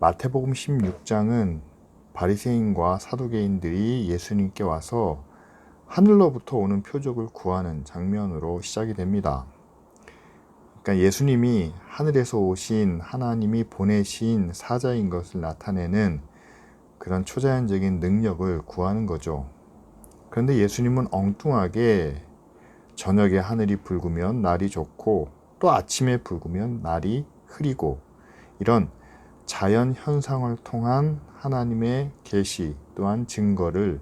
마태복음 16장은 바리새인과 사두개인들이 예수님께 와서 하늘로부터 오는 표적을 구하는 장면으로 시작이 됩니다. 그러니까 예수님이 하늘에서 오신 하나님이 보내신 사자인 것을 나타내는 그런 초자연적인 능력을 구하는 거죠. 그런데 예수님은 엉뚱하게 저녁에 하늘이 붉으면 날이 좋고 또 아침에 붉으면 날이 흐리고 이런 자연 현상을 통한 하나님의 계시 또한 증거를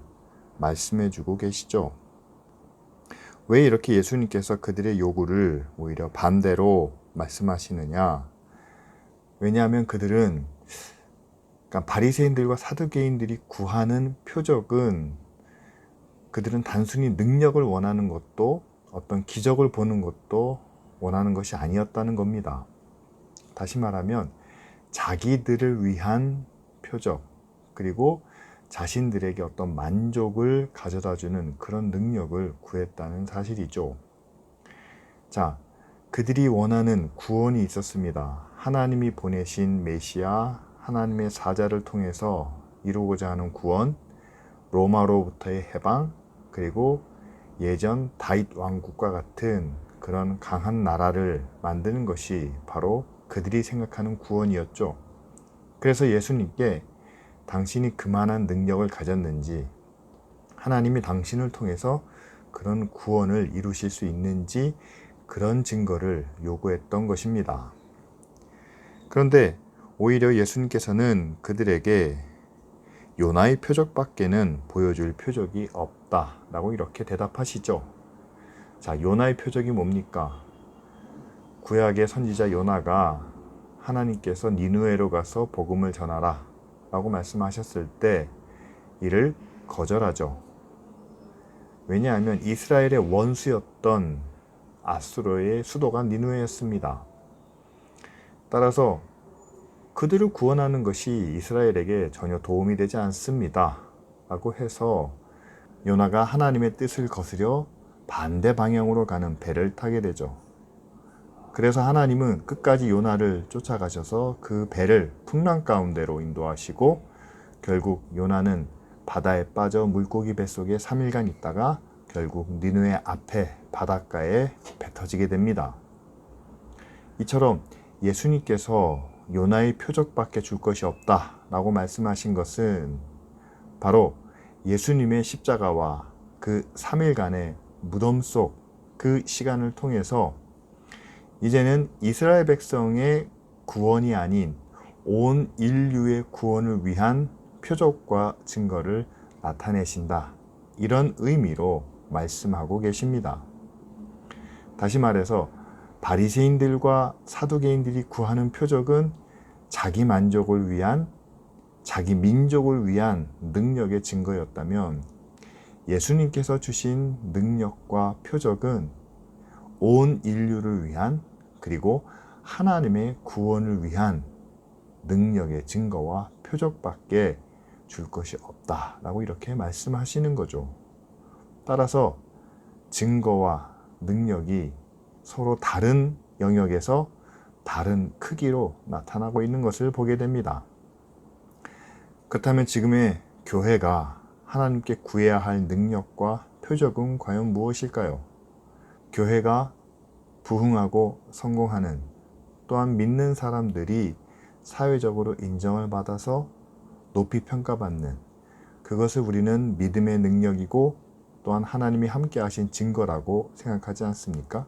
말씀해 주고 계시죠. 왜 이렇게 예수님께서 그들의 요구를 오히려 반대로 말씀하시느냐? 왜냐하면 그들은 그러니까 바리새인들과 사두개인들이 구하는 표적은 그들은 단순히 능력을 원하는 것도 어떤 기적을 보는 것도 원하는 것이 아니었다는 겁니다. 다시 말하면 자기들을 위한 표적, 그리고 자신들에게 어떤 만족을 가져다주는 그런 능력을 구했다는 사실이죠. 자, 그들이 원하는 구원이 있었습니다. 하나님이 보내신 메시아, 하나님의 사자를 통해서 이루고자 하는 구원, 로마로부터의 해방, 그리고 예전 다윗 왕국과 같은 그런 강한 나라를 만드는 것이 바로 그들이 생각하는 구원이었죠. 그래서 예수님께 당신이 그만한 능력을 가졌는지, 하나님이 당신을 통해서 그런 구원을 이루실 수 있는지 그런 증거를 요구했던 것입니다. 그런데 오히려 예수님께서는 그들에게 요나의 표적밖에는 보여줄 표적이 없다라고 이렇게 대답하시죠. 자, 요나의 표적이 뭡니까? 구약의 선지자 요나가 하나님께서 니느웨로 가서 복음을 전하라 라고 말씀하셨을 때 이를 거절하죠. 왜냐하면 이스라엘의 원수였던 아수르의 수도가 니느웨였습니다. 따라서 그들을 구원하는 것이 이스라엘에게 전혀 도움이 되지 않습니다 라고 해서 요나가 하나님의 뜻을 거스려 반대 방향으로 가는 배를 타게 되죠. 그래서 하나님은 끝까지 요나를 쫓아가셔서 그 배를 풍랑 가운데로 인도하시고 결국 요나는 바다에 빠져 물고기 뱃속에 3일간 있다가 결국 니느웨 앞에 바닷가에 배 터지게 됩니다. 이처럼 예수님께서 요나의 표적밖에 줄 것이 없다라고 말씀하신 것은 바로 예수님의 십자가와 그 3일간의 무덤 속 그 시간을 통해서 이제는 이스라엘 백성의 구원이 아닌 온 인류의 구원을 위한 표적과 증거를 나타내신다. 이런 의미로 말씀하고 계십니다. 다시 말해서 바리새인들과 사두개인들이 구하는 표적은 자기 만족을 위한, 자기 민족을 위한 능력의 증거였다면 예수님께서 주신 능력과 표적은 온 인류를 위한, 그리고 하나님의 구원을 위한 능력의 증거와 표적밖에 줄 것이 없다라고 이렇게 말씀하시는 거죠. 따라서 증거와 능력이 서로 다른 영역에서 다른 크기로 나타나고 있는 것을 보게 됩니다. 그렇다면 지금의 교회가 하나님께 구해야 할 능력과 표적은 과연 무엇일까요? 교회가 부흥하고 성공하는, 또한 믿는 사람들이 사회적으로 인정을 받아서 높이 평가받는, 그것을 우리는 믿음의 능력이고 또한 하나님이 함께 하신 증거라고 생각하지 않습니까?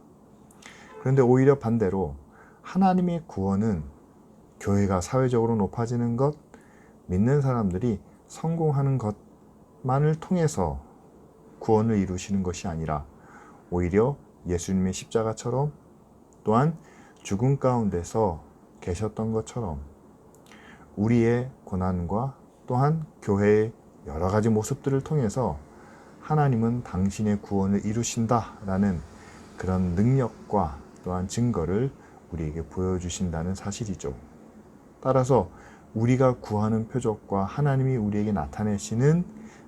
그런데 오히려 반대로 하나님의 구원은 교회가 사회적으로 높아지는 것, 믿는 사람들이 성공하는 것만을 통해서 구원을 이루시는 것이 아니라 오히려 예수님의 십자가처럼, 또한 죽음 가운데서 계셨던 것처럼 우리의 고난과 또한 교회의 여러 가지 모습들을 통해서 하나님은 당신의 구원을 이루신다라는 그런 능력과 또한 증거를 우리에게 보여주신다는 사실이죠. 따라서 우리가 구하는 표적과 하나님이 우리에게 나타내시는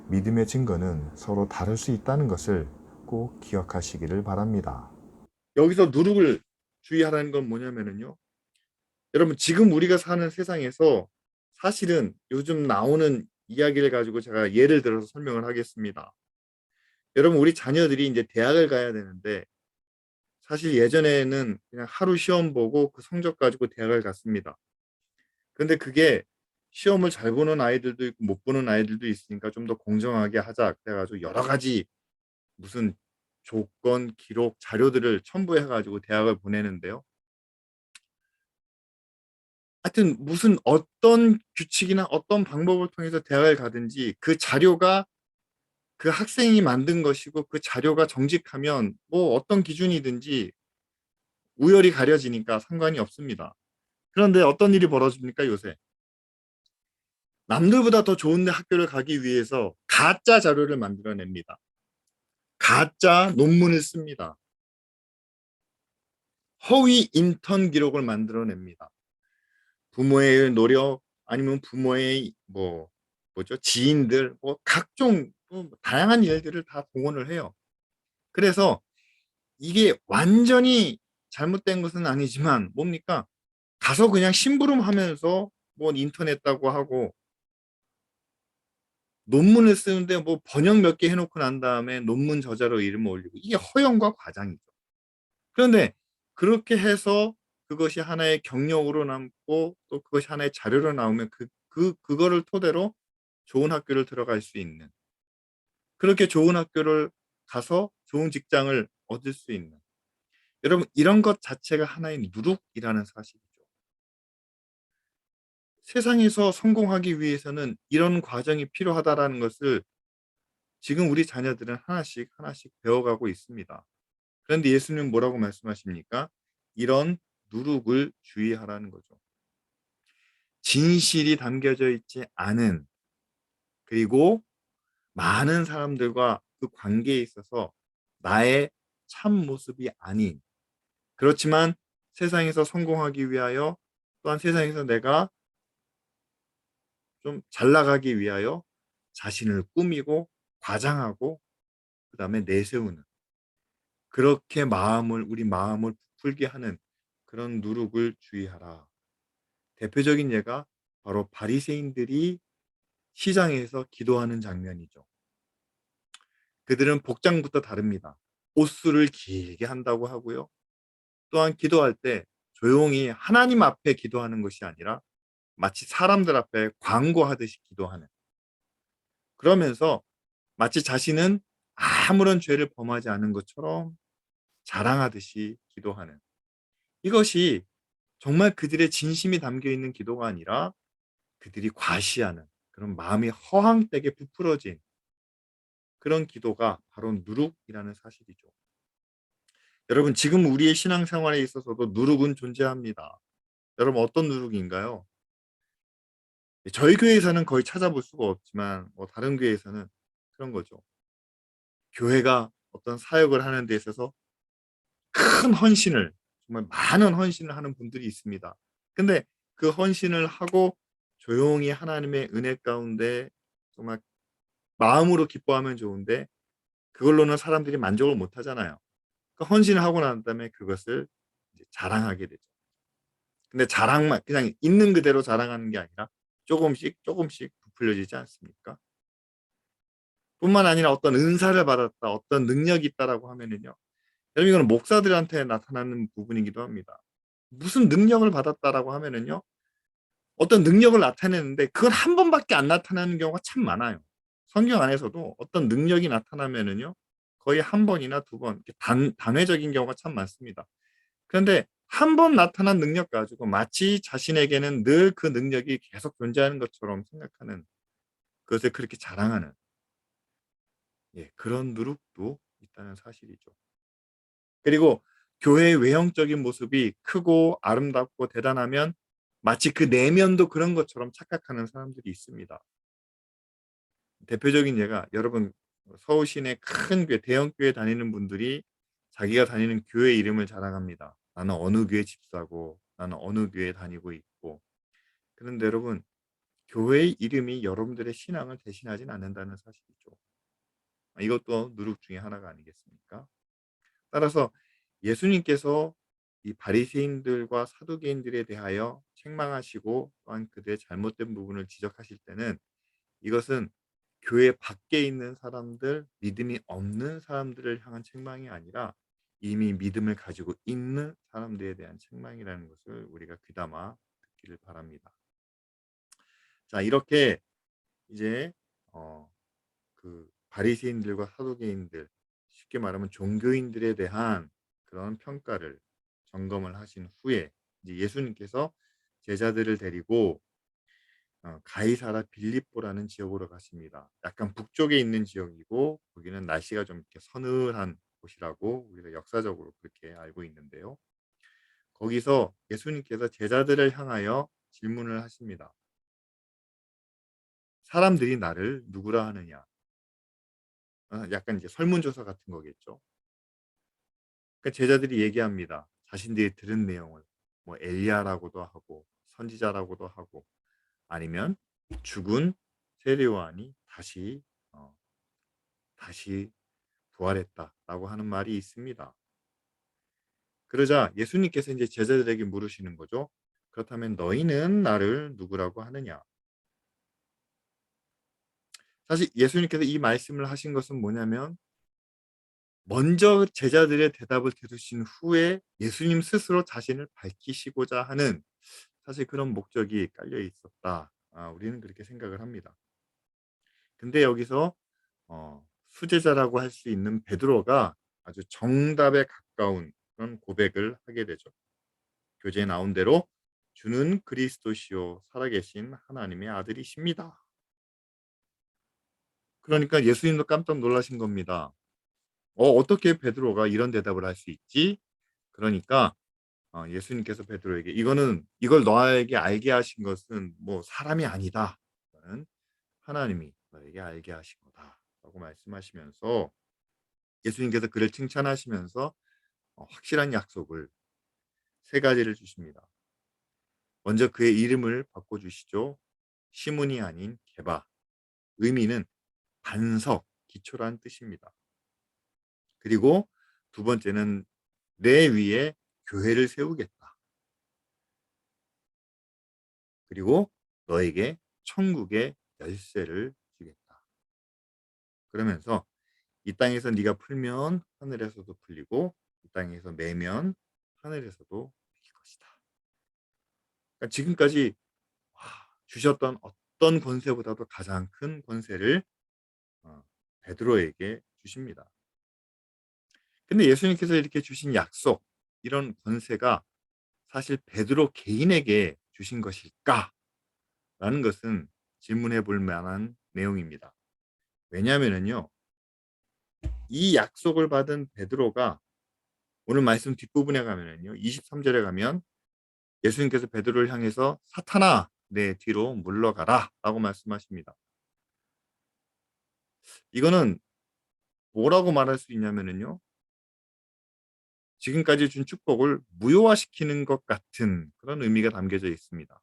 믿음의 증거는 서로 다를 수 있다는 것을 꼭 기억하시기를 바랍니다. 여기서 누룩을 주의하라는 건 뭐냐면요. 여러분, 지금 우리가 사는 세상에서 사실은 요즘 나오는 이야기를 가지고 제가 예를 들어서 설명을 하겠습니다. 여러분, 우리 자녀들이 이제 대학을 가야 되는데 사실 예전에는 그냥 하루 시험 보고 그 성적 가지고 대학을 갔습니다. 근데 그게 시험을 잘 보는 아이들도 있고 못 보는 아이들도 있으니까 좀 더 공정하게 하자 그래 가지고 여러 가지 무슨 조건, 기록, 자료들을 첨부해 가지고 대학을 보내는데요. 하여튼 무슨 어떤 규칙이나 어떤 방법을 통해서 대학을 가든지 그 자료가 그 학생이 만든 것이고 그 자료가 정직하면 뭐 어떤 기준이든지 우열이 가려지니까 상관이 없습니다. 그런데 어떤 일이 벌어집니까, 요새? 남들보다 더 좋은 데 학교를 가기 위해서 가짜 자료를 만들어냅니다. 가짜 논문을 씁니다. 허위 인턴 기록을 만들어냅니다. 부모의 노력 아니면 부모의 뭐죠? 지인들 뭐 각종 다양한 일들을 다 동원을 해요. 그래서 이게 완전히 잘못된 것은 아니지만 뭡니까? 가서 그냥 심부름하면서 뭐 인턴했다고 하고 논문을 쓰는데 뭐 번역 몇 개 해놓고 난 다음에 논문 저자로 이름을 올리고 이게 허영과 과장이죠. 그런데 그렇게 해서 그것이 하나의 경력으로 남고 또 그것이 하나의 자료로 나오면 그거를 토대로 좋은 학교를 들어갈 수 있는 그렇게 좋은 학교를 가서 좋은 직장을 얻을 수 있는 여러분 이런 것 자체가 하나의 누룩이라는 사실이죠. 세상에서 성공하기 위해서는 이런 과정이 필요하다라는 것을 지금 우리 자녀들은 하나씩 하나씩 배워가고 있습니다. 그런데 예수님은 뭐라고 말씀하십니까? 이런 누룩을 주의하라는 거죠. 진실이 담겨져 있지 않은 그리고 많은 사람들과 그 관계에 있어서 나의 참 모습이 아닌 그렇지만 세상에서 성공하기 위하여 또한 세상에서 내가 좀 잘 나가기 위하여 자신을 꾸미고 과장하고 그다음에 내세우는 그렇게 우리 마음을 부풀게 하는 그런 누룩을 주의하라. 대표적인 예가 바로 바리새인들이 시장에서 기도하는 장면이죠. 그들은 복장부터 다릅니다. 옷수를 길게 한다고 하고요. 또한 기도할 때 조용히 하나님 앞에 기도하는 것이 아니라 마치 사람들 앞에 광고하듯이 기도하는 그러면서 마치 자신은 아무런 죄를 범하지 않은 것처럼 자랑하듯이 기도하는 이것이 정말 그들의 진심이 담겨 있는 기도가 아니라 그들이 과시하는 그런 마음이 허황되게 부풀어진 그런 기도가 바로 누룩이라는 사실이죠. 여러분 지금 우리의 신앙생활에 있어서도 누룩은 존재합니다. 여러분 어떤 누룩인가요? 저희 교회에서는 거의 찾아볼 수가 없지만 뭐 다른 교회에서는 그런 거죠. 교회가 어떤 사역을 하는 데 있어서 큰 헌신을 정말 많은 헌신을 하는 분들이 있습니다. 근데 그 헌신을 하고 조용히 하나님의 은혜 가운데 정말 마음으로 기뻐하면 좋은데 그걸로는 사람들이 만족을 못 하잖아요. 그 헌신을 하고 난 다음에 그것을 이제 자랑하게 되죠. 근데 자랑만 그냥 있는 그대로 자랑하는 게 아니라 조금씩 조금씩 부풀려지지 않습니까? 뿐만 아니라 어떤 은사를 받았다, 어떤 능력이 있다라고 하면은요. 여러분 이거는 목사들한테 나타나는 부분이기도 합니다. 무슨 능력을 받았다라고 하면은요. 어떤 능력을 나타내는데 그건 한 번밖에 안 나타나는 경우가 참 많아요. 성경 안에서도 어떤 능력이 나타나면은요. 거의 한 번이나 두 번 이렇게 단회적인 경우가 참 많습니다. 그런데 한 번 나타난 능력 가지고 마치 자신에게는 늘 그 능력이 계속 존재하는 것처럼 생각하는 그것을 그렇게 자랑하는 그런 누룩도 있다는 사실이죠. 그리고 교회의 외형적인 모습이 크고 아름답고 대단하면 마치 그 내면도 그런 것처럼 착각하는 사람들이 있습니다. 대표적인 예가 여러분 서울 시내 큰 교회, 대형 교회 다니는 분들이 자기가 다니는 교회 이름을 자랑합니다. 나는 어느 교회 집사고 나는 어느 교회 다니고 있고. 그런데 여러분 교회의 이름이 여러분들의 신앙을 대신하진 않는다는 사실이죠. 이것도 누룩 중에 하나가 아니겠습니까? 따라서 예수님께서 이 바리새인들과 사두개인들에 대하여 책망하시고 또한 그들의 잘못된 부분을 지적하실 때는 이것은 교회 밖에 있는 사람들, 믿음이 없는 사람들을 향한 책망이 아니라 이미 믿음을 가지고 있는 사람들에 대한 책망이라는 것을 우리가 귀담아 듣기를 바랍니다. 자, 이렇게 이제 어 바리새인들과 사두개인들, 쉽게 말하면 종교인들에 대한 그런 평가를 점검을 하신 후에 이제 예수님께서 제자들을 데리고 가이사라 빌립보라는 지역으로 가십니다. 약간 북쪽에 있는 지역이고 거기는 날씨가 좀 이렇게 서늘한 곳이라고 우리가 역사적으로 그렇게 알고 있는데요. 거기서 예수님께서 제자들을 향하여 질문을 하십니다. "사람들이 나를 누구라 하느냐?" 약간 이제 설문조사 같은 거겠죠. 그러니까 제자들이 얘기합니다. 자신들이 들은 내용을 뭐 엘리야라고도 하고 선지자라고도 하고 아니면 죽은 세례 요한이 어 다시 부활했다라고 하는 말이 있습니다. 그러자 예수님께서 이제 제자들에게 물으시는 거죠. "그렇다면 너희는 나를 누구라고 하느냐?" 사실 예수님께서 이 말씀을 하신 것은 뭐냐면 먼저 제자들의 대답을 들으신 후에 예수님 스스로 자신을 밝히시고자 하는 사실 그런 목적이 깔려 있었다. 우리는 그렇게 생각을 합니다. 근데 여기서 수제자라고 할 수 있는 베드로가 아주 정답에 가까운 그런 고백을 하게 되죠. 교재에 나온 대로 "주는 그리스도시요 살아계신 하나님의 아들이십니다." 그러니까 예수님도 깜짝 놀라신 겁니다. 어떻게 베드로가 이런 대답을 할 수 있지?" 그러니까 예수님께서 베드로에게 "이걸 너에게 알게 하신 것은 뭐 사람이 아니다. 이거는 하나님이 너에게 알게 하신 거다."라고 말씀하시면서 예수님께서 그를 칭찬하시면서 확실한 약속을 세 가지를 주십니다. 먼저 그의 이름을 바꿔 주시죠. 시몬이 아닌 게바. 의미는 반석, 기초라는 뜻입니다. 그리고 두 번째는 "내 위에 교회를 세우겠다." 그리고 "너에게 천국의 열쇠를 주겠다." 그러면서 "이 땅에서 네가 풀면 하늘에서도 풀리고 이 땅에서 매면 하늘에서도 풀릴 것이다." 그러니까 지금까지 와 주셨던 어떤 권세보다도 가장 큰 권세를 어 베드로에게 주십니다. 근데 예수님께서 이렇게 주신 약속, 이런 권세가 사실 베드로 개인에게 주신 것일까라는 것은 질문해 볼 만한 내용입니다. 왜냐하면은요. 이 약속을 받은 베드로가 오늘 말씀 뒷부분에 가면은요. 23 절에 가면 예수님께서 베드로를 향해서 "사탄아 내 뒤로 물러가라."라고 말씀하십니다. 이거는 뭐라고 말할 수 있냐면은요. 지금까지 준 축복을 무효화시키는 것 같은 그런 의미가 담겨져 있습니다.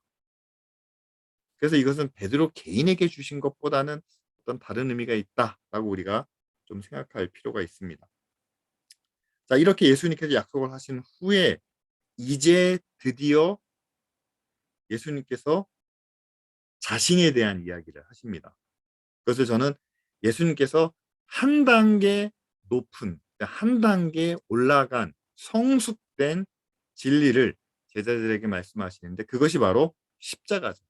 그래서 이것은 베드로 개인에게 주신 것보다는 어떤 다른 의미가 있다라고 우리가 좀 생각할 필요가 있습니다. 자, 이렇게 예수님께서 약속을 하신 후에 이제 드디어 예수님께서 자신에 대한 이야기를 하십니다. 그것을 저는 예수님께서 한 단계 높은, 한 단계 올라간 성숙된 진리를 제자들에게 말씀하시는데 그것이 바로 십자가죠.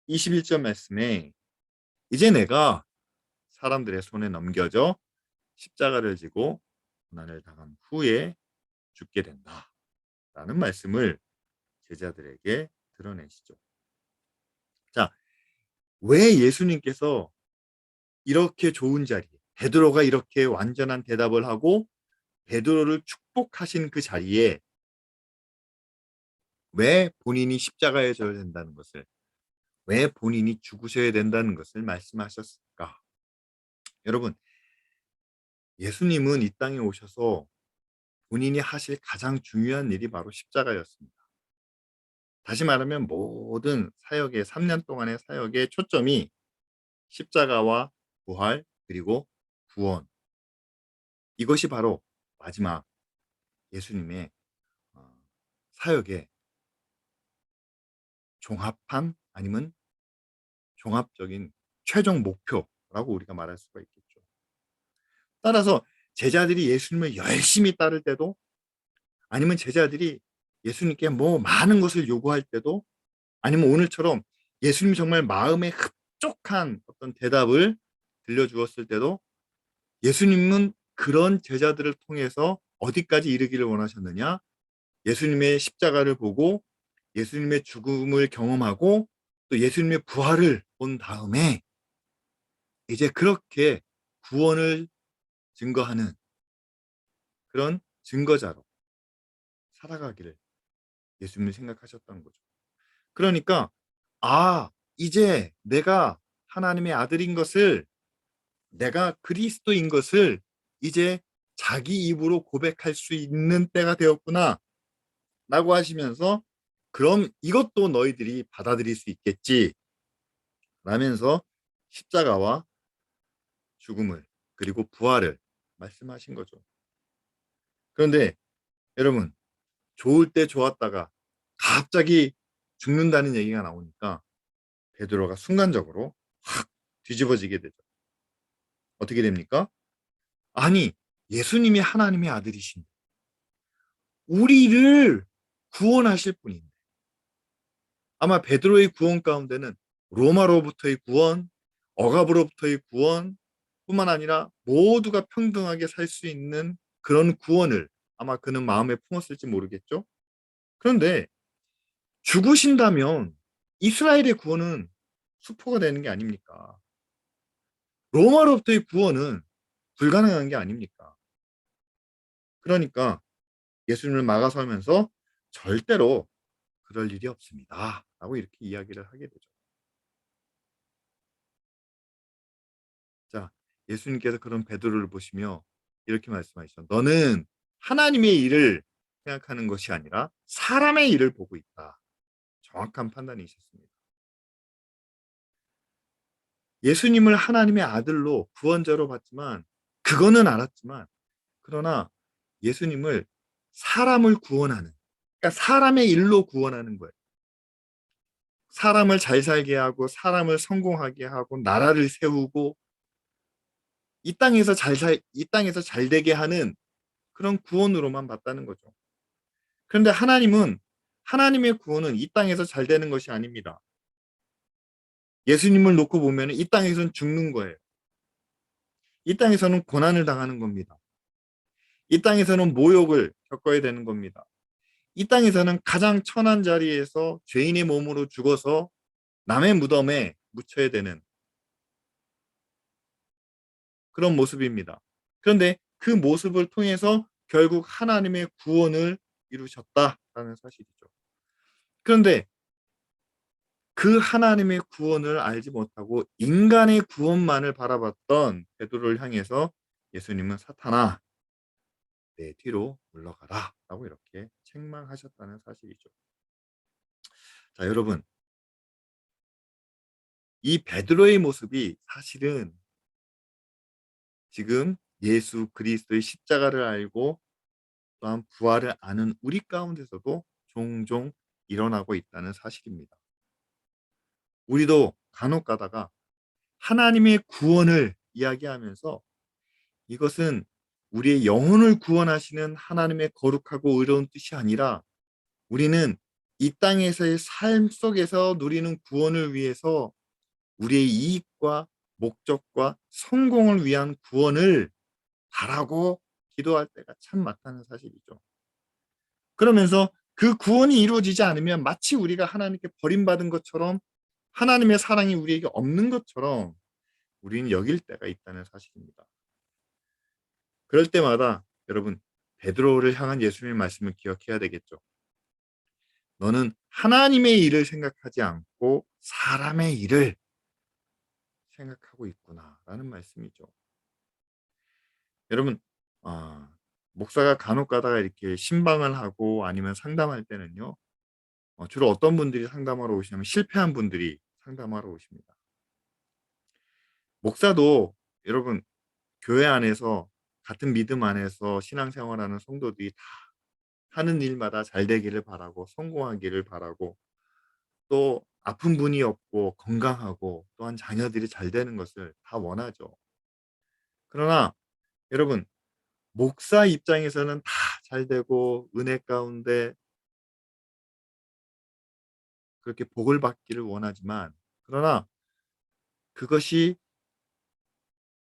21절 말씀에 "이제 내가 사람들의 손에 넘겨져 십자가를 지고 고난을 당한 후에 죽게 된다."라는 말씀을 제자들에게 드러내시죠. 자, 왜 예수님께서 이렇게 좋은 자리에 베드로가 이렇게 완전한 대답을 하고 베드로를 축복하신 그 자리에 왜 본인이 십자가에 져야 된다는 것을, 왜 본인이 죽으셔야 된다는 것을 말씀하셨을까? 여러분, 예수님은 이 땅에 오셔서 본인이 하실 가장 중요한 일이 바로 십자가였습니다. 다시 말하면 모든 사역의 3년 동안의 사역의 초점이 십자가와 부활 그리고 구원, 이것이 바로 마지막 예수님의 어 사역의 종합한 아니면 종합적인 최종 목표라고 우리가 말할 수가 있겠죠. 따라서 제자들이 예수님을 열심히 따를 때도 아니면 제자들이 예수님께 뭐 많은 것을 요구할 때도 아니면 오늘처럼 예수님이 정말 마음에 흡족한 어떤 대답을 들려주었을 때도 예수님은 그런 제자들을 통해서 어디까지 이르기를 원하셨느냐? 예수님의 십자가를 보고 예수님의 죽음을 경험하고 또 예수님의 부활을 본 다음에 이제 그렇게 구원을 증거하는 그런 증거자로 살아가기를 예수님이 생각하셨던 거죠. 그러니까 이제 내가 하나님의 아들인 것을 내가 그리스도인 것을 이제 자기 입으로 고백할 수 있는 때가 되었구나 라고 하시면서 그럼 이것도 너희들이 받아들일 수 있겠지 라면서 십자가와 죽음을 그리고 부활을 말씀하신 거죠. 그런데 여러분 좋을 때 좋았다가 갑자기 죽는다는 얘기가 나오니까 베드로가 순간적으로 확 뒤집어지게 되죠. 어떻게 됩니까? 아니 예수님이 하나님의 아들이신데 우리를 구원하실 분인데 아마 베드로의 구원 가운데는 로마로부터의 구원, 억압으로부터의 구원 뿐만 아니라 모두가 평등하게 살 수 있는 그런 구원을 아마 그는 마음에 품었을지 모르겠죠. 그런데 죽으신다면 이스라엘의 구원은 수포가 되는 게 아닙니까? 로마로부터의 구원은 불가능한 게 아닙니까? 그러니까 예수님을 막아서면서 절대로 그럴 일이 없습니다. 라고 이렇게 이야기를 하게 되죠. 자, 예수님께서 그런 베드로를 보시며 이렇게 말씀하시죠. 너는 하나님의 일을 생각하는 것이 아니라 사람의 일을 보고 있다. 정확한 판단이셨습니다. 예수님을 하나님의 아들로 구원자로 봤지만 그거는 알았지만 그러나 예수님을 사람을 구원하는 그러니까 사람의 일로 구원하는 거예요. 사람을 잘 살게 하고 사람을 성공하게 하고 나라를 세우고 이 땅에서 잘 되게 하는 그런 구원으로만 봤다는 거죠. 그런데 하나님의 구원은 이 땅에서 잘 되는 것이 아닙니다. 예수님을 놓고 보면 이 땅에서는 죽는 거예요. 이 땅에서는 고난을 당하는 겁니다. 이 땅에서는 모욕을 겪어야 되는 겁니다. 이 땅에서는 가장 천한 자리에서 죄인의 몸으로 죽어서 남의 무덤에 묻혀야 되는 그런 모습입니다. 그런데 그 모습을 통해서 결국 하나님의 구원을 이루셨다라는 사실이죠. 그런데 그 하나님의 구원을 알지 못하고 인간의 구원만을 바라봤던 베드로를 향해서 예수님은 사탄아 내 뒤로 물러가라 라고 이렇게 책망하셨다는 사실이죠. 자, 여러분 이 베드로의 모습이 사실은 지금 예수 그리스도의 십자가를 알고 또한 부활을 아는 우리 가운데서도 종종 일어나고 있다는 사실입니다. 우리도 간혹 가다가 하나님의 구원을 이야기하면서 이것은 우리의 영혼을 구원하시는 하나님의 거룩하고 의로운 뜻이 아니라 우리는 이 땅에서의 삶 속에서 누리는 구원을 위해서 우리의 이익과 목적과 성공을 위한 구원을 바라고 기도할 때가 참 많다는 사실이죠. 그러면서 그 구원이 이루어지지 않으면 마치 우리가 하나님께 버림받은 것처럼 하나님의 사랑이 우리에게 없는 것처럼 우리는 여길 때가 있다는 사실입니다. 그럴 때마다 여러분 베드로를 향한 예수님의 말씀을 기억해야 되겠죠. 너는 하나님의 일을 생각하지 않고 사람의 일을 생각하고 있구나라는 말씀이죠. 여러분 아, 목사가 간혹 가다가 이렇게 신방을 하고 아니면 상담할 때는요. 주로 어떤 분들이 상담하러 오시냐면 실패한 분들이 상담하러 오십니다. 목사도 여러분 교회 안에서 같은 믿음 안에서 신앙생활하는 성도들이 다 하는 일마다 잘 되기를 바라고 성공하기를 바라고 또 아픈 분이 없고 건강하고 또한 자녀들이 잘 되는 것을 다 원하죠. 그러나 여러분, 목사 입장에서는 다 잘 되고 은혜 가운데 그렇게 복을 받기를 원하지만, 그러나 그것이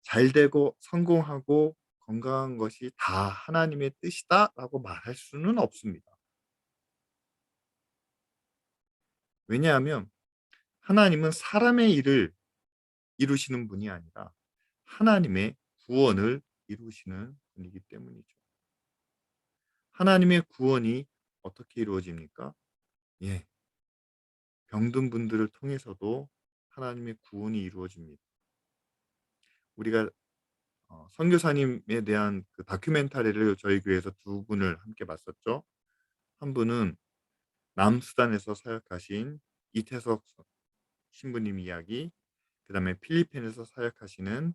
잘 되고 성공하고 건강한 것이 다 하나님의 뜻이다라고 말할 수는 없습니다. 왜냐하면 하나님은 사람의 일을 이루시는 분이 아니라 하나님의 구원을 이루시는 분이기 때문이죠. 하나님의 구원이 어떻게 이루어집니까? 예. 병든 분들을 통해서도 하나님의 구원이 이루어집니다. 우리가 선교사님에 대한 그 다큐멘터리를 저희 교회에서 두 분을 함께 봤었죠. 한 분은 남수단에서 사역하신 이태석 신부님 이야기, 그다음에 필리핀에서 사역하시는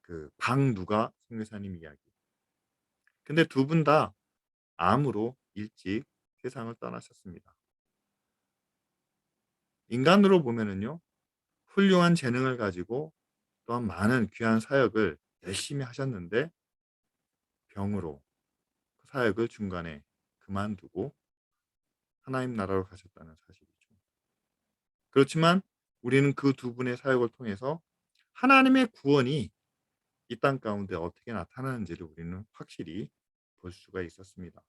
그 박누가 선교사님 이야기. 근데 두 분 다 암으로 일찍 세상을 떠나셨습니다. 인간으로 보면은요, 훌륭한 재능을 가지고 또한 많은 귀한 사역을 열심히 하셨는데 병으로 그 사역을 중간에 그만두고 하나님 나라로 가셨다는 사실이죠. 그렇지만 우리는 그 두 분의 사역을 통해서 하나님의 구원이 이 땅 가운데 어떻게 나타나는지를 우리는 확실히 볼 수가 있었습니다.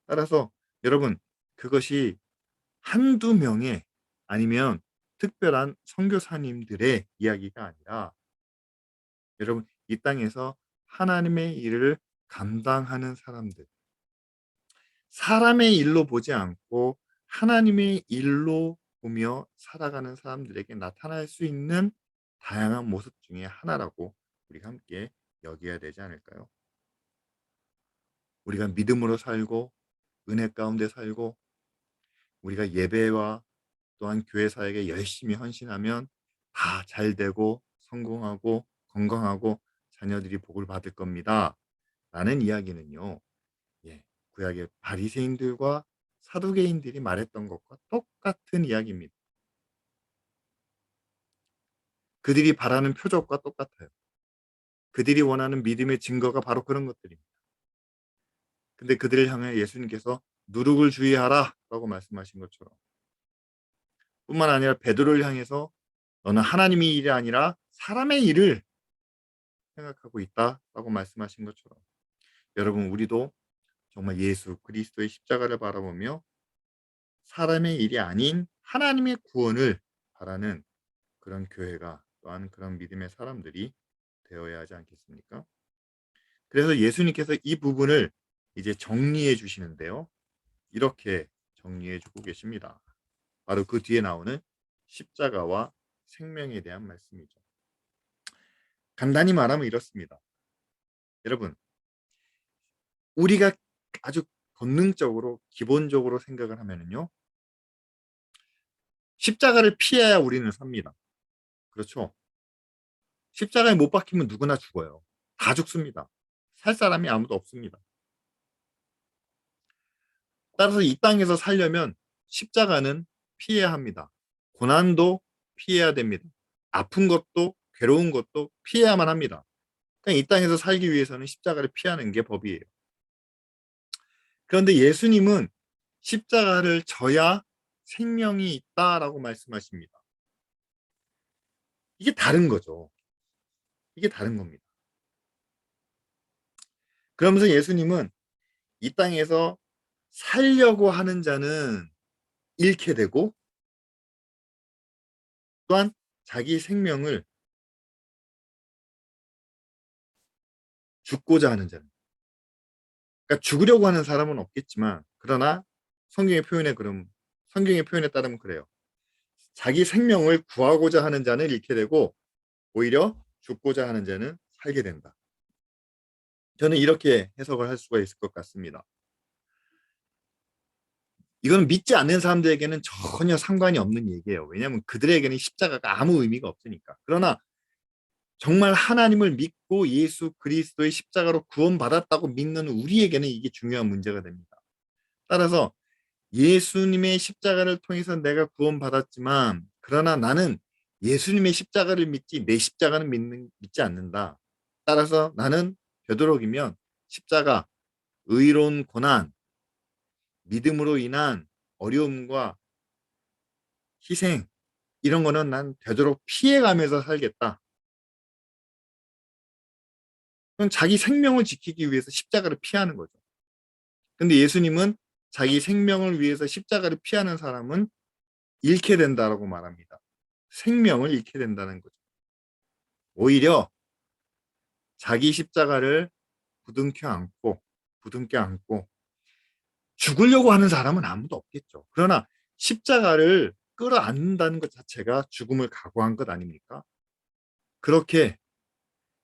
따라서 여러분, 그것이 한두 명의 아니면 특별한 선교사님들의 이야기가 아니라 여러분, 이 땅에서 하나님의 일을 감당하는 사람들, 사람의 일로 보지 않고 하나님의 일로 보며 살아가는 사람들에게 나타날 수 있는 다양한 모습 중에 하나라고 우리가 함께 여겨야 되지 않을까요? 우리가 믿음으로 살고 은혜 가운데 살고 우리가 예배와 또한 교회 사역에 열심히 헌신하면 다 잘 되고 성공하고 건강하고 자녀들이 복을 받을 겁니다. 라는 이야기는요. 예, 구약의 바리새인들과 사두개인들이 말했던 것과 똑같은 이야기입니다. 그들이 바라는 표적과 똑같아요. 그들이 원하는 믿음의 증거가 바로 그런 것들입니다. 근데 그들을 향해 예수님께서 누룩을 주의하라 라고 말씀하신 것처럼, 뿐만 아니라 베드로를 향해서 너는 하나님의 일이 아니라 사람의 일을 생각하고 있다라고 말씀하신 것처럼, 여러분, 우리도 정말 예수 그리스도의 십자가를 바라보며 사람의 일이 아닌 하나님의 구원을 바라는 그런 교회가 또한 그런 믿음의 사람들이 되어야 하지 않겠습니까? 그래서 예수님께서 이 부분을 이제 정리해 주시는데요. 이렇게 정리해 주고 계십니다. 바로 그 뒤에 나오는 십자가와 생명에 대한 말씀이죠. 간단히 말하면 이렇습니다. 여러분, 우리가 아주 본능적으로 기본적으로 생각을 하면은요. 십자가를 피해야 우리는 삽니다. 그렇죠? 십자가에 못 박히면 누구나 죽어요. 다 죽습니다. 살 사람이 아무도 없습니다. 따라서 이 땅에서 살려면 십자가는 피해야 합니다. 고난도 피해야 됩니다. 아픈 것도 괴로운 것도 피해야만 합니다. 그러니까 이 땅에서 살기 위해서는 십자가를 피하는 게 법이에요. 그런데 예수님은 십자가를 져야 생명이 있다라고 말씀하십니다. 이게 다른 거죠. 이게 다른 겁니다. 그러면서 예수님은 이 땅에서 살려고 하는 자는 잃게 되고 또한 자기 생명을 죽고자 하는 자는, 그러니까 죽으려고 하는 사람은 없겠지만, 그러나 성경의 표현에 따르면 그래요. 자기 생명을 구하고자 하는 자는 잃게 되고 오히려 죽고자 하는 자는 살게 된다. 저는 이렇게 해석을 할 수가 있을 것 같습니다. 이건 믿지 않는 사람들에게는 전혀 상관이 없는 얘기예요. 왜냐하면 그들에게는 십자가가 아무 의미가 없으니까. 그러나 정말 하나님을 믿고 예수 그리스도의 십자가로 구원받았다고 믿는 우리에게는 이게 중요한 문제가 됩니다. 따라서 예수님의 십자가를 통해서 내가 구원받았지만 그러나 나는 예수님의 십자가를 믿지 내 십자가는 믿지 않는다. 따라서 나는 되도록이면 십자가, 의로운 고난, 믿음으로 인한 어려움과 희생 이런 거는 난 되도록 피해가면서 살겠다. 그건 자기 생명을 지키기 위해서 십자가를 피하는 거죠. 근데 예수님은 자기 생명을 위해서 십자가를 피하는 사람은 잃게 된다라고 말합니다. 생명을 잃게 된다는 거죠. 오히려 자기 십자가를 부둥켜 안고 죽으려고 하는 사람은 아무도 없겠죠. 그러나 십자가를 끌어안는다는 것 자체가 죽음을 각오한 것 아닙니까? 그렇게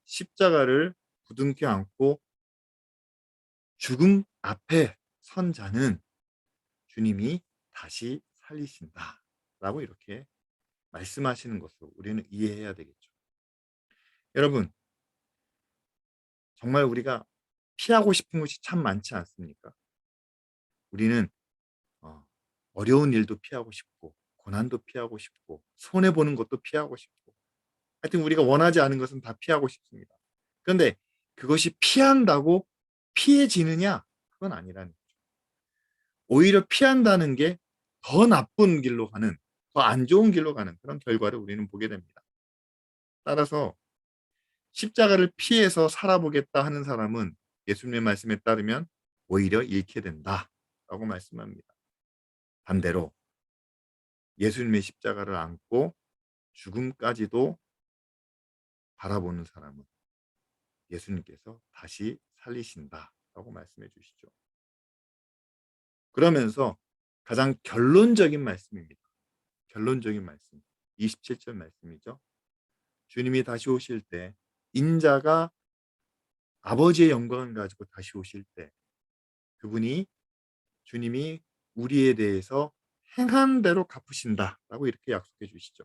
십자가를 부둥켜 안고 죽음 앞에 선 자는 주님이 다시 살리신다라고 이렇게 말씀하시는 것으로 우리는 이해해야 되겠죠. 여러분, 정말 우리가 피하고 싶은 것이 참 많지 않습니까? 우리는 어, 어려운 일도 피하고 싶고 고난도 피하고 싶고 손해 보는 것도 피하고 싶고 하여튼 우리가 원하지 않은 것은 다 피하고 싶습니다. 그런데 그것이 피한다고 피해지느냐? 그건 아니라는 거죠. 오히려 피한다는 게 더 나쁜 길로 가는, 더 안 좋은 길로 가는 그런 결과를 우리는 보게 됩니다. 따라서 십자가를 피해서 살아보겠다 하는 사람은 예수님의 말씀에 따르면 오히려 잃게 된다라고 말씀합니다. 반대로 예수님의 십자가를 안고 죽음까지도 바라보는 사람은 예수님께서 다시 살리신다라고 말씀해 주시죠. 그러면서 가장 결론적인 말씀입니다. 결론적인 말씀. 27절 말씀이죠. 주님이 다시 오실 때 인자가 아버지의 영광을 가지고 다시 오실 때 그분이 주님이 우리에 대해서 행한 대로 갚으신다라고 이렇게 약속해 주시죠.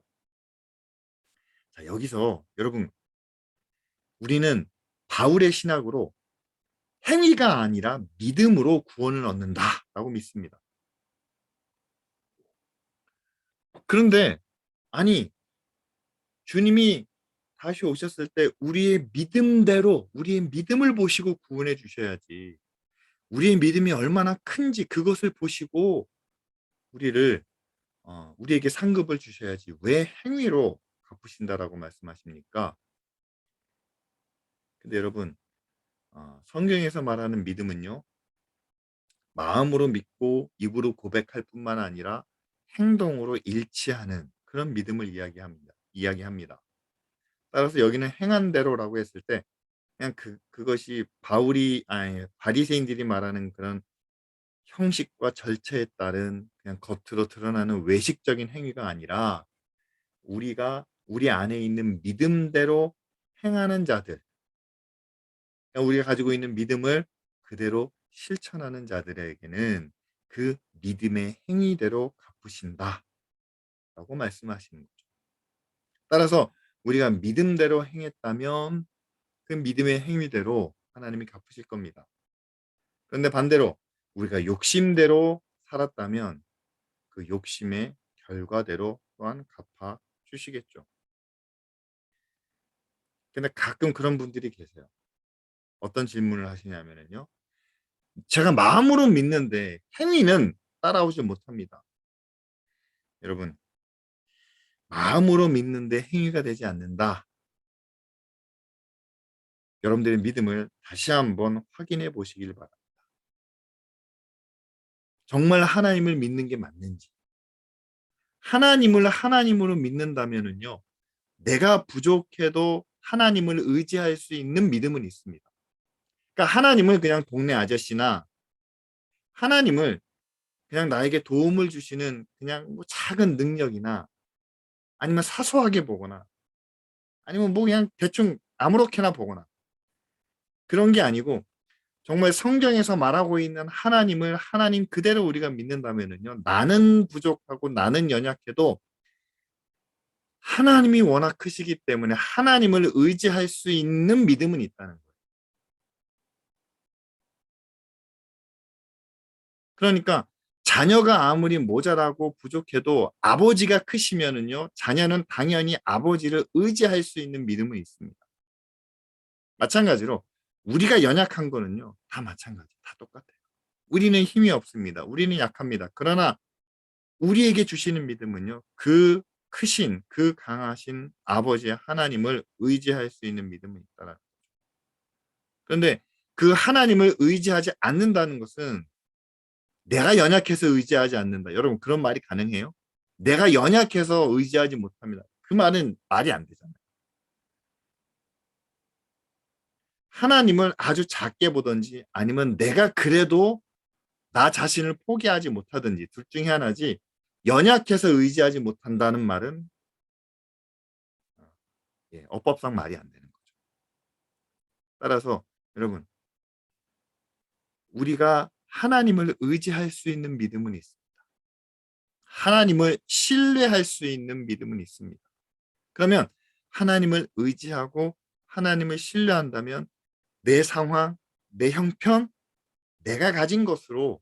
자, 여기서 여러분 우리는 바울의 신학으로 행위가 아니라 믿음으로 구원을 얻는다라고 믿습니다. 그런데 아니 주님이 다시 오셨을 때 우리의 믿음대로 우리의 믿음을 보시고 구원해 주셔야지. 우리의 믿음이 얼마나 큰지 그것을 보시고 우리를 우리에게 상급을 주셔야지 왜 행위로 갚으신다라고 말씀하십니까? 근데 여러분 성경에서 말하는 믿음은요. 마음으로 믿고 입으로 고백할 뿐만 아니라 행동으로 일치하는 그런 믿음을 이야기합니다. 따라서 여기는 행한 대로라고 했을 때 그냥 그것이 바울이 아니 바리새인들이 말하는 그런 형식과 절차에 따른 그냥 겉으로 드러나는 외식적인 행위가 아니라 우리가 우리 안에 있는 믿음대로 행하는 자들, 그러니까 우리가 가지고 있는 믿음을 그대로 실천하는 자들에게는 그 믿음의 행위대로 갚으신다라고 말씀하시는 거죠. 따라서 우리가 믿음대로 행했다면 그 믿음의 행위대로 하나님이 갚으실 겁니다. 그런데 반대로 우리가 욕심대로 살았다면 그 욕심의 결과대로 또한 갚아 주시겠죠. 근데 가끔 그런 분들이 계세요. 어떤 질문을 하시냐면요. 제가 마음으로 믿는데 행위는 따라오지 못합니다. 여러분, 마음으로 믿는데 행위가 되지 않는다. 여러분들의 믿음을 다시 한번 확인해 보시길 바랍니다. 정말 하나님을 믿는 게 맞는지. 하나님을 하나님으로 믿는다면은요. 내가 부족해도 하나님을 의지할 수 있는 믿음은 있습니다. 그러니까 하나님을 그냥 동네 아저씨나 하나님을 그냥 나에게 도움을 주시는 그냥 뭐 작은 능력이나 아니면 사소하게 보거나 아니면 뭐 그냥 대충 아무렇게나 보거나 그런 게 아니고 정말 성경에서 말하고 있는 하나님을 하나님 그대로 우리가 믿는다면은요. 나는 부족하고 나는 연약해도 하나님이 워낙 크시기 때문에 하나님을 의지할 수 있는 믿음은 있다는 거예요. 그러니까 자녀가 아무리 모자라고 부족해도 아버지가 크시면은요, 자녀는 당연히 아버지를 의지할 수 있는 믿음은 있습니다. 마찬가지로 우리가 연약한 거는요, 다 마찬가지, 다 똑같아요. 우리는 힘이 없습니다. 우리는 약합니다. 그러나 우리에게 주시는 믿음은요, 그 크신, 그 강하신 아버지 하나님을 의지할 수 있는 믿음이 있다라는. 그런데 그 하나님을 의지하지 않는다는 것은 내가 연약해서 의지하지 않는다. 여러분, 그런 말이 가능해요? 내가 연약해서 의지하지 못합니다. 그 말은 말이 안 되잖아요. 하나님을 아주 작게 보든지 아니면 내가 그래도 나 자신을 포기하지 못하든지 둘 중에 하나지, 연약해서 의지하지 못한다는 말은 어법상 말이 안 되는 거죠. 따라서 여러분, 우리가 하나님을 의지할 수 있는 믿음은 있습니다. 하나님을 신뢰할 수 있는 믿음은 있습니다. 그러면 하나님을 의지하고 하나님을 신뢰한다면 내 상황, 내 형편, 내가 가진 것으로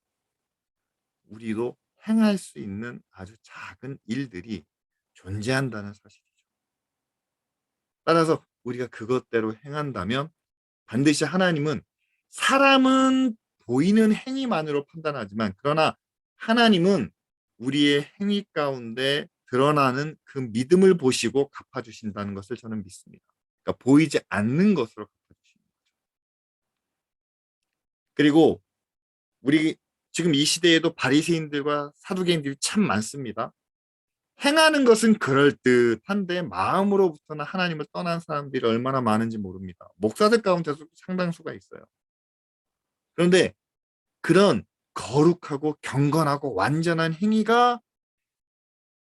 우리도 행할 수 있는 아주 작은 일들이 존재한다는 사실이죠. 따라서 우리가 그것대로 행한다면 반드시 하나님은, 사람은 보이는 행위만으로 판단하지만 그러나 하나님은 우리의 행위 가운데 드러나는 그 믿음을 보시고 갚아주신다는 것을 저는 믿습니다. 그러니까 보이지 않는 것으로 갚아주시는 거죠. 그리고 우리 지금 이 시대에도 바리새인들과 사두개인들이 참 많습니다. 행하는 것은 그럴듯한데 마음으로부터는 하나님을 떠난 사람들이 얼마나 많은지 모릅니다. 목사들 가운데서 상당수가 있어요. 그런데 그런 거룩하고 경건하고 완전한 행위가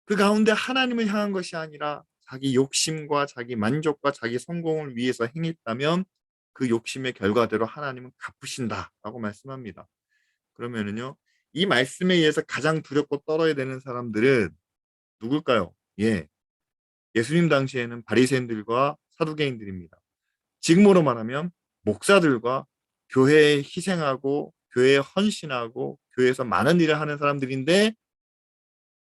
그 가운데 하나님을 향한 것이 아니라 자기 욕심과 자기 만족과 자기 성공을 위해서 행했다면 그 욕심의 결과대로 하나님은 갚으신다라고 말씀합니다. 그러면은요, 이 말씀에 의해서 가장 두렵고 떨어야 되는 사람들은 누굴까요? 예수님 당시에는 바리새인들과 사두개인들입니다. 지금으로 말하면 목사들과 교회에 희생하고 교회에 헌신하고 교회에서 많은 일을 하는 사람들인데,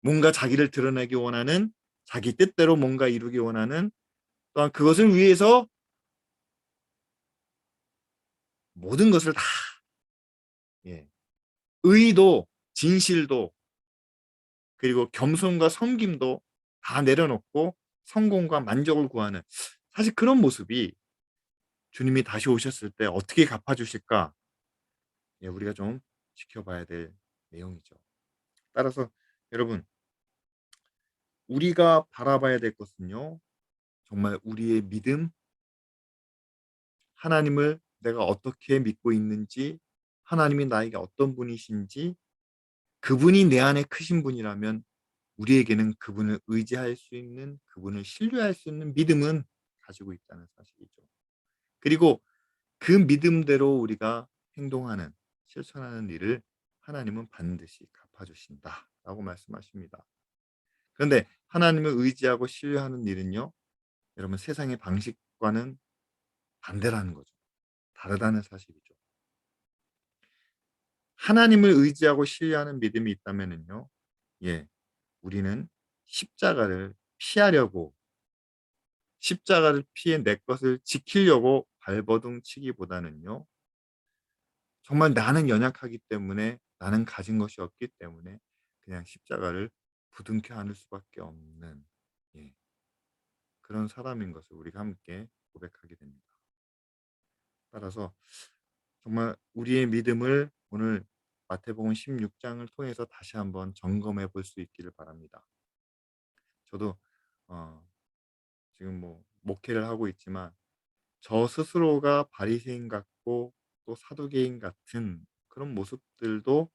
뭔가 자기를 드러내기 원하는, 자기 뜻대로 뭔가 이루기 원하는, 또한 그것을 위해서 모든 것을 다, 예, 의도, 진실도, 그리고 겸손과 섬김도 다 내려놓고 성공과 만족을 구하는, 사실 그런 모습이 주님이 다시 오셨을 때 어떻게 갚아주실까? 우리가 좀 지켜봐야 될 내용이죠. 따라서 여러분, 우리가 바라봐야 될 것은요, 정말 우리의 믿음, 하나님을 내가 어떻게 믿고 있는지, 하나님이 나에게 어떤 분이신지, 그분이 내 안에 크신 분이라면 우리에게는 그분을 의지할 수 있는, 그분을 신뢰할 수 있는 믿음은 가지고 있다는 사실이죠. 그리고 그 믿음대로 우리가 행동하는, 실천하는 일을 하나님은 반드시 갚아주신다라고 말씀하십니다. 그런데 하나님을 의지하고 신뢰하는 일은요, 여러분, 세상의 방식과는 반대라는 거죠. 다르다는 사실이죠. 하나님을 의지하고 신뢰하는 믿음이 있다면은요, 우리는 십자가를 피하려고, 십자가를 피해 내 것을 지키려고 발버둥 치기보다는요, 정말 나는 연약하기 때문에, 나는 가진 것이 없기 때문에 그냥 십자가를 부둥켜 안을 수밖에 없는, 예, 그런 사람인 것을 우리가 함께 고백하게 됩니다. 따라서 정말 우리의 믿음을 오늘 마태복음 16장을 통해서 다시 한번 점검해 볼 수 있기를 바랍니다. 저도 어 지금 뭐 목회를 하고 있지만 저 스스로가 바리새인 같고 또 사두개인 같은 그런 모습들도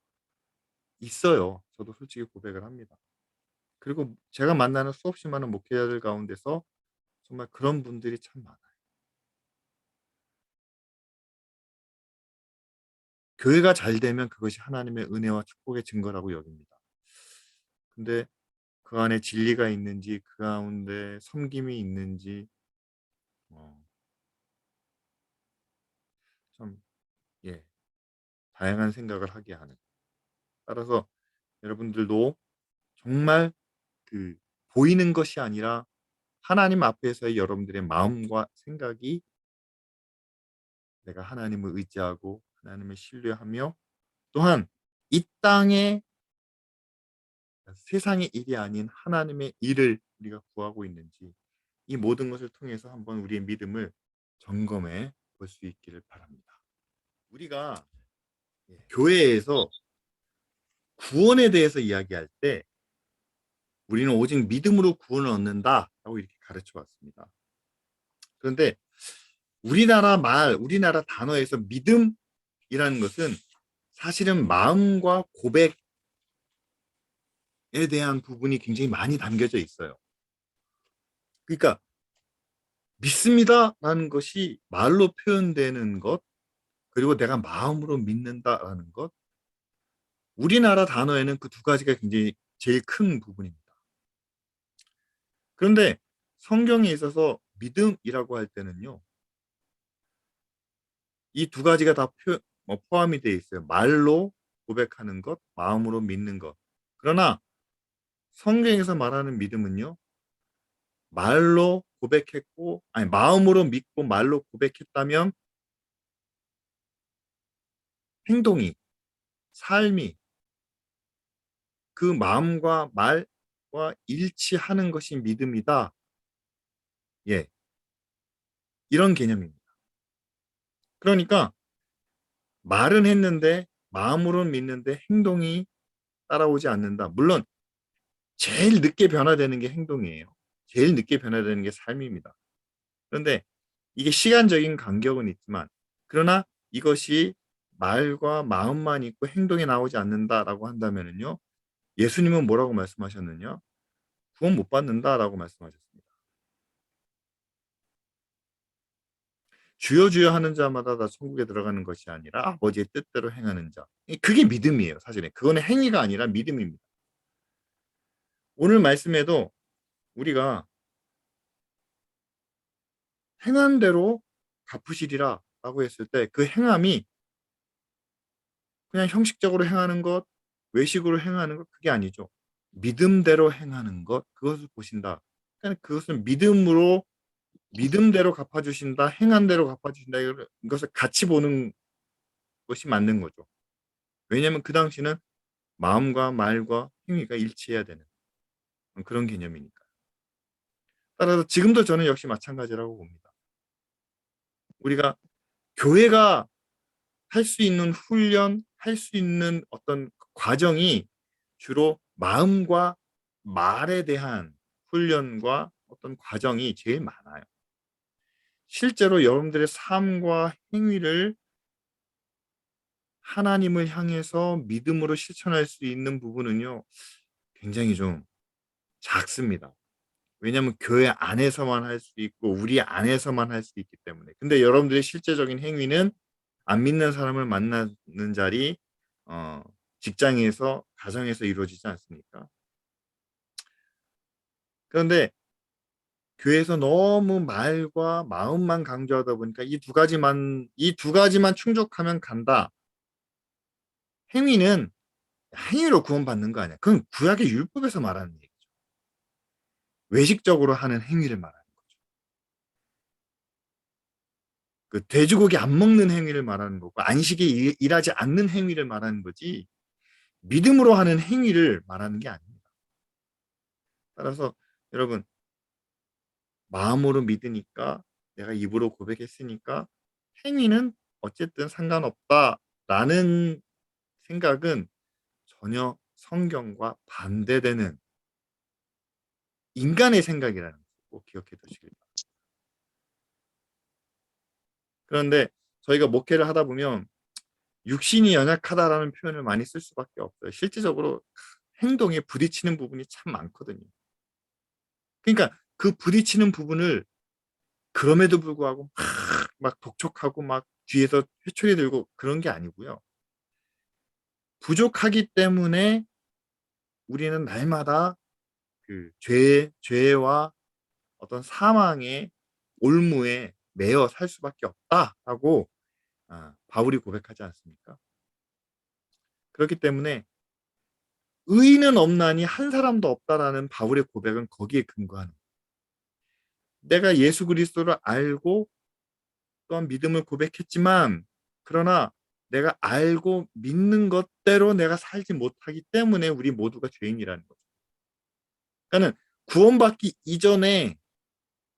있어요. 저도 솔직히 고백을 합니다. 그리고 제가 만나는 수없이 많은 목회자들 가운데서 정말 그런 분들이 참 많아요. 교회가 잘 되면 그것이 하나님의 은혜와 축복의 증거라고 여깁니다. 근데 그 안에 진리가 있는지, 그 가운데 섬김이 있는지, 어 참, 예, 다양한 생각을 하게 하는. 따라서 여러분들도 정말 그 보이는 것이 아니라 하나님 앞에서의 여러분들의 마음과 생각이 내가 하나님을 의지하고 하나님을 신뢰하며 또한 이 땅의 세상의 일이 아닌 하나님의 일을 우리가 구하고 있는지 이 모든 것을 통해서 한번 우리의 믿음을 점검해 볼 수 있기를 바랍니다. 우리가 교회에서 구원에 대해서 이야기할 때 우리는 오직 믿음으로 구원을 얻는다라고 이렇게 가르쳐 왔습니다. 그런데 우리나라 단어에서 믿음이라는 것은 사실은 마음과 고백에 대한 부분이 굉장히 많이 담겨져 있어요. 그러니까 믿습니다라는 것이 말로 표현되는 것, 그리고 내가 마음으로 믿는다라는 것, 우리나라 단어에는 그 두 가지가 굉장히 제일 큰 부분입니다. 그런데 성경에 있어서 믿음이라고 할 때는요. 이 두 가지가 다 포함이 되어 있어요. 말로 고백하는 것, 마음으로 믿는 것. 그러나 성경에서 말하는 믿음은요. 말로 고백했고 아니 마음으로 믿고 말로 고백했다면 행동이, 삶이 그 마음과 말과 일치하는 것이 믿음이다. 예. 이런 개념입니다. 그러니까 말은 했는데 마음으로는 믿는데 행동이 따라오지 않는다. 물론 제일 늦게 변화되는 게 행동이에요. 제일 늦게 변화되는 게 삶입니다. 그런데 이게 시간적인 간격은 있지만 그러나 이것이 말과 마음만 있고 행동이 나오지 않는다라고 한다면은요. 예수님은 뭐라고 말씀하셨느냐? 구원 못 받는다라고 말씀하셨습니다. 주여 주여 하는 자마다 다 천국에 들어가는 것이 아니라 아버지의 뜻대로 행하는 자. 그게 믿음이에요, 사실은. 그거는 행위가 아니라 믿음입니다. 오늘 말씀에도 우리가 행한 대로 갚으시리라라고 했을 때 그 행함이 그냥 형식적으로 행하는 것, 외식으로 행하는 것 그게 아니죠. 믿음대로 행하는 것 그것을 보신다. 그러니까 그것은 믿음대로 갚아 주신다. 행한 대로 갚아 주신다. 이것을 같이 보는 것이 맞는 거죠. 왜냐하면 그 당시는 마음과 말과 행위가 일치해야 되는 그런 개념이니까. 따라서 지금도 저는 역시 마찬가지라고 봅니다. 우리가 교회가 할 수 있는 훈련, 할 수 있는 어떤 과정이 주로 마음과 말에 대한 훈련과 어떤 과정이 제일 많아요. 실제로 여러분들의 삶과 행위를 하나님을 향해서 믿음으로 실천할 수 있는 부분은요. 굉장히 좀 작습니다. 왜냐하면 교회 안에서만 할 수 있고 우리 안에서만 할 수 있기 때문에. 근데 여러분들의 실제적인 행위는 안 믿는 사람을 만나는 자리, 어 직장에서 가정에서 이루어지지 않습니까? 그런데 교회에서 너무 말과 마음만 강조하다 보니까 이 두 가지만 충족하면 간다. 행위는 행위로 구원받는 거 아니야. 그건 구약의 율법에서 말하는 얘기죠. 외식적으로 하는 행위를 말하는 거죠. 그 돼지고기 안 먹는 행위를 말하는 거고 안식에 일하지 않는 행위를 말하는 거지 믿음으로 하는 행위를 말하는 게 아닙니다. 따라서 여러분 마음으로 믿으니까 내가 입으로 고백했으니까 행위는 어쨌든 상관없다라는 생각은 전혀 성경과 반대되는 인간의 생각이라는 거 꼭 기억해 두시길 바랍니다. 그런데 저희가 목회를 하다 보면 "육신이 연약하다."라는 표현을 많이 쓸 수밖에 없어요. 실질적으로 행동에 부딪히는 부분이 참 많거든요. 그러니까 그 부딪히는 부분을 그럼에도 불구하고 막 독촉하고 막 뒤에서 회초리 들고 그런 게 아니고요. 부족하기 때문에 우리는 날마다 그 죄와 어떤 사망의 올무에 매여 살 수밖에 없다라고 바울이 고백하지 않습니까? 그렇기 때문에 의인은 없나니 한 사람도 없다라는 바울의 고백은 거기에 근거하는 거예요. 내가 예수 그리스도를 알고 또한 믿음을 고백했지만 그러나 내가 알고 믿는 것대로 내가 살지 못하기 때문에 우리 모두가 죄인이라는 거죠. 그러니까는 구원받기 이전에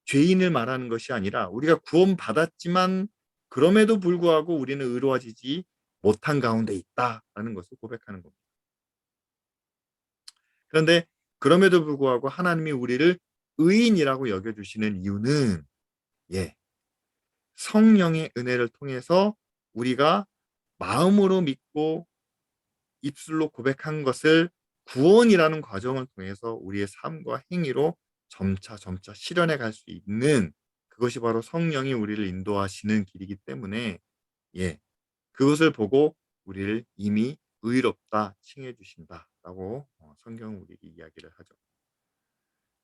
죄인을 말하는 것이 아니라 우리가 구원받았지만 그럼에도 불구하고 우리는 의로워지지 못한 가운데 있다라는 것을 고백하는 겁니다. 그런데 그럼에도 불구하고 하나님이 우리를 의인이라고 여겨주시는 이유는 예, 성령의 은혜를 통해서 우리가 마음으로 믿고 입술로 고백한 것을 구원이라는 과정을 통해서 우리의 삶과 행위로 점차 점차 실현해 갈 수 있는 그것이 바로 성령이 우리를 인도하시는 길이기 때문에 예, 그것을 보고 우리를 이미 의롭다 칭해 주신다라고 성경은 우리에게 이야기를 하죠.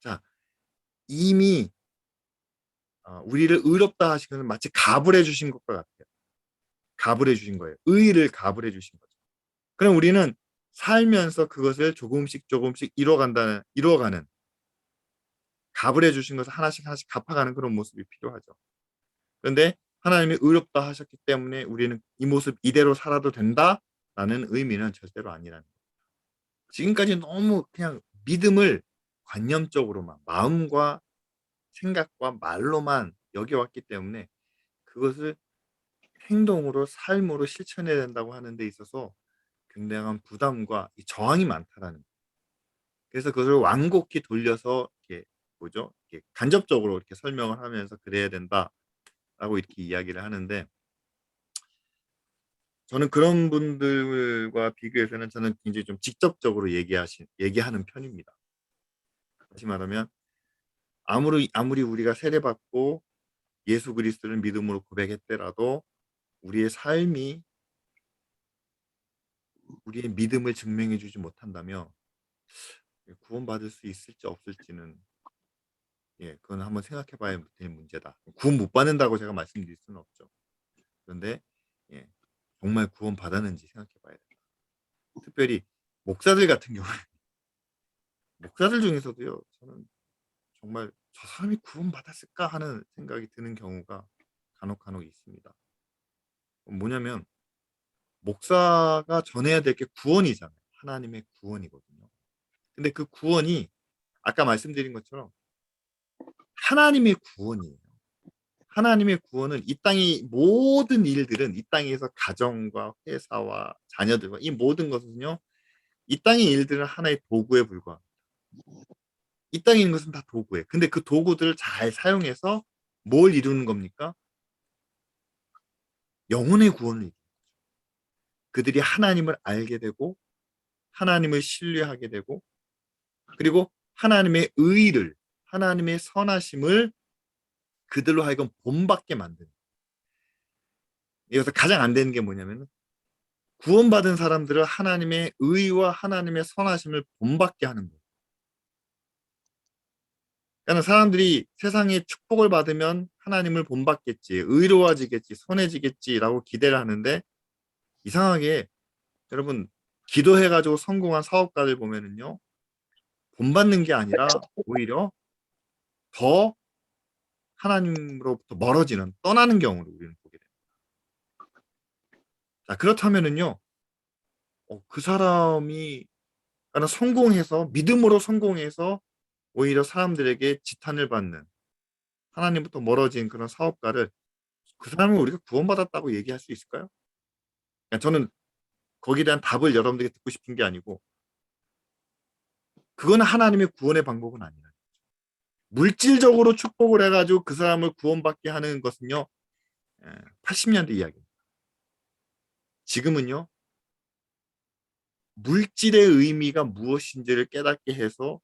자, 이미 우리를 의롭다 하신 것은 마치 갑을 해 주신 것과 같아요. 갑을 해 주신 거예요. 의를 갑을 해 주신 거죠. 그럼 우리는 살면서 그것을 조금씩 조금씩 이뤄가는 갑을 해 주신 것을 하나씩 하나씩 갚아가는 그런 모습이 필요하죠. 그런데 하나님이 의롭다 하셨기 때문에 우리는 이 모습 이대로 살아도 된다라는 의미는 절대로 아니라는 거예요. 지금까지 너무 그냥 믿음을 관념적으로만 마음과 생각과 말로만 여겨왔기 때문에 그것을 행동으로 삶으로 실천해야 된다고 하는 데 있어서 굉장한 부담과 이 저항이 많다라는 거예요. 그래서 그것을 완곡히 돌려서 이렇게 뭐죠? 이렇게 간접적으로 이렇게 설명을 하면서 "그래야 된다."라고 이렇게 이야기를 하는데 저는 그런 분들과 비교해서는 저는 굉장히 좀 직접적으로 얘기하는 편입니다. 다시 말하면 아무리 우리가 세례받고 예수 그리스도를 믿음으로 고백했더라도 우리의 삶이 우리의 믿음을 증명해 주지 못한다면 구원받을 수 있을지 없을지는 예, 그건 한번 생각해 봐야 될 문제다. 구원 못 받는다고 제가 말씀드릴 수는 없죠. 그런데 예, 정말 구원받았는지 생각해 봐야 된다. 특별히 목사들 같은 경우에 목사들 중에서도요. 저는 정말 '저 사람이 구원받았을까?' 하는 생각이 드는 경우가 간혹 있습니다. 뭐냐면 목사가 전해야 될 게 구원이잖아요. 하나님의 구원이거든요. 근데 그 구원이 아까 말씀드린 것처럼 하나님의 구원이에요. 하나님의 구원은 이 땅의 모든 일들은 이 땅에서 가정과 회사와 자녀들과 이 모든 것은요. 이 땅의 일들은 하나의 도구에 불과합니다. 이 땅에 있는 것은 다 도구예요. 근데 그 도구들을 잘 사용해서 뭘 이루는 겁니까? 영혼의 구원을 이루는 거죠. 그들이 하나님을 알게 되고 하나님을 신뢰하게 되고 그리고 하나님의 의를 하나님의 선하심을 그들로 하여금 본받게 만드는 여기서 가장 안 되는 게 뭐냐면은 구원받은 사람들을 하나님의 의와 하나님의 선하심을 본받게 하는 거예요. 그러니까 사람들이 세상에 축복을 받으면 하나님을 본받겠지, 의로워지겠지, 선해지겠지라고 기대를 하는데 이상하게 여러분 기도해 가지고 성공한 사업가들 보면은요. 본받는 게 아니라 오히려 더 하나님으로부터 멀어지는 떠나는 경우를 우리는 보게 됩니다. 자 그렇다면은요. 그 사람이 성공해서 믿음으로 성공해서 오히려 사람들에게 지탄을 받는 하나님부터 멀어진 그런 사업가를 그 사람을 우리가 구원받았다고 얘기할 수 있을까요? 그러니까 저는 거기에 대한 답을 여러분들에게 듣고 싶은 게 아니고 그거는 하나님의 구원의 방법은 아니라 물질적으로 축복을 해 가지고 그 사람을 구원받게 하는 것은요. 80년대 이야기입니다. 지금은요. 물질의 의미가 무엇인지를 깨닫게 해서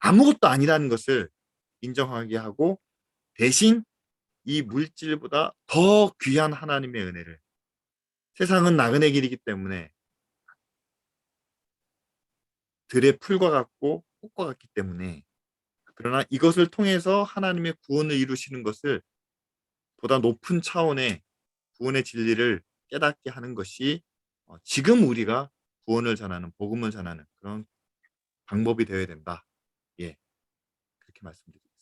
아무것도 아니라는 것을 인정하게 하고 대신 이 물질보다 더 귀한 하나님의 은혜를 세상은 나그네 길이기 때문에 들의 풀과 같고 꽃과 같기 때문에 그러나 이것을 통해서 하나님의 구원을 이루시는 것을 보다 높은 차원의 구원의 진리를 깨닫게 하는 것이 지금 우리가 구원을 전하는 복음을 전하는 그런 방법이 되어야 된다. 예. 그렇게 말씀드립니다.